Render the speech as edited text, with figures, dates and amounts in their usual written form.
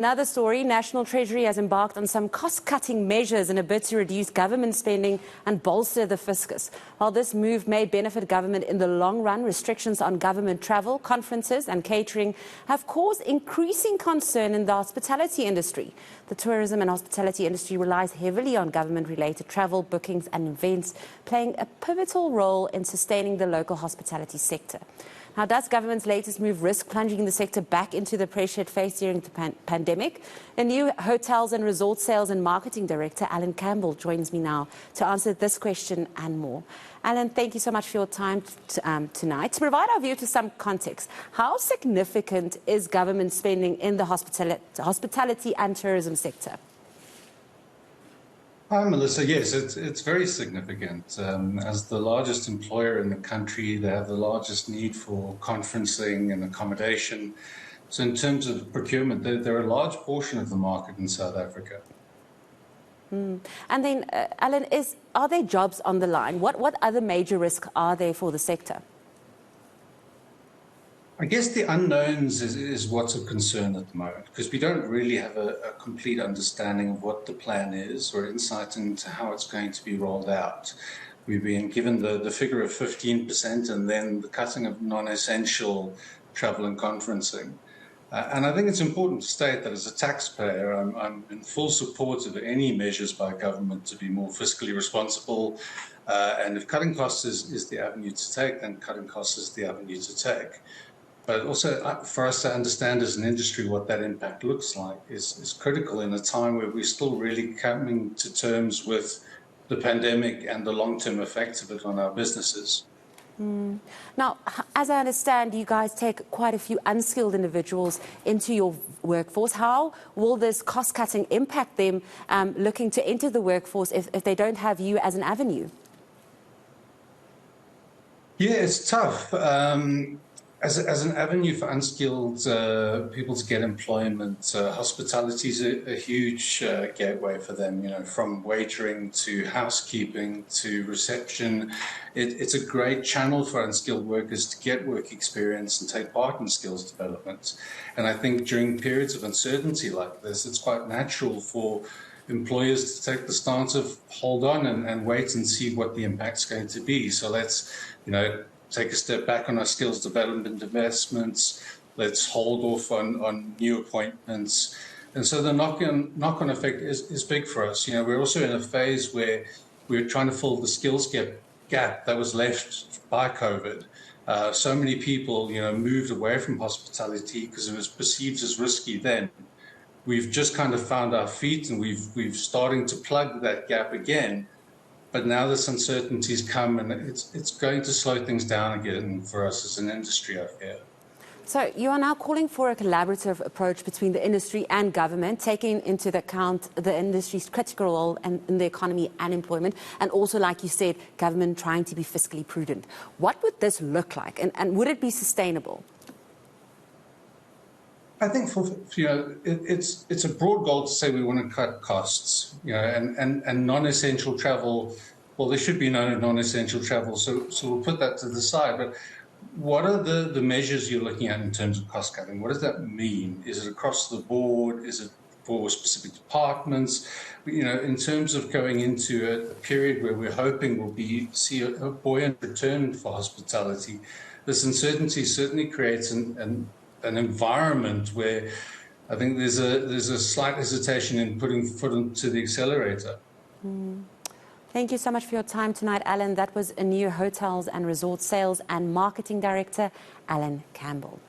Another story, National Treasury has embarked on some cost-cutting measures in a bid to reduce government spending and bolster the fiscus. While this move may benefit government in the long run, restrictions on government travel, conferences and catering have caused increasing concern in the hospitality industry. The tourism and hospitality industry relies heavily on government-related travel, bookings and events, playing a pivotal role in sustaining the local hospitality sector. Now, does government's latest move risk plunging the sector back into the pressure it faced during the pandemic? A new hotels and resort sales and marketing director, Alan Campbell, joins me now to answer this question and more. Alan, thank you so much for your time tonight. To provide our view to some context, how significant is government spending in the hospitality and tourism sector? Hi, Melissa. Yes, it's very significant. As the largest employer in the country, they have the largest need for conferencing and accommodation. So in terms of procurement, they're a large portion of the market in South Africa. And then, Alan, are there jobs on the line? What other major risks are there for the sector? I guess the unknowns is what's of concern at the moment, because we don't really have a complete understanding of what the plan is or insight into how it's going to be rolled out. We've been given the figure of 15% and then the cutting of non-essential travel and conferencing. And I think it's important to state that as a taxpayer, I'm in full support of any measures by government to be more fiscally responsible. And if cutting costs is the avenue to take, then cutting costs is the avenue to take. But also for us to understand as an industry what that impact looks like is critical in a time where we're still really coming to terms with the pandemic and the long-term effects of it on our businesses. Now, as I understand, you guys take quite a few unskilled individuals into your workforce. How will this cost-cutting impact them looking to enter the workforce if they don't have you as an avenue? Yeah, it's tough. As an avenue for unskilled people to get employment, hospitality is a huge gateway for them, from waitering to housekeeping to reception. It's a great channel for unskilled workers to get work experience and take part in skills development. And I think during periods of uncertainty like this, it's quite natural for employers to take the stance of hold on and wait and see what the impact's going to be. So let's, take a step back on our skills development investments. Let's hold off on new appointments. And so the knock-on effect is big for us. We're also in a phase where we're trying to fill the skills gap that was left by COVID. So many people, moved away from hospitality because it was perceived as risky then. We've just kind of found our feet and we've starting to plug that gap again. But now this uncertainty's come and it's going to slow things down again for us as an industry, I fear. So you are now calling for a collaborative approach between the industry and government, taking into account the industry's critical role in the economy and employment, and also, like you said, government trying to be fiscally prudent. What would this look like, and would it be sustainable? I think it's a broad goal to say we want to cut costs, and non-essential travel. Well, there should be no non-essential travel, so we'll put that to the side. But what are the measures you're looking at in terms of cost cutting? What does that mean? Is it across the board? Is it for specific departments? In terms of going into a period where we're hoping we'll see a buoyant return for hospitality, this uncertainty certainly creates an environment where I think there's a slight hesitation in putting foot into the accelerator. Thank you so much for your time tonight, Alan. That was a new hotels and resort sales and marketing director, Alan Campbell.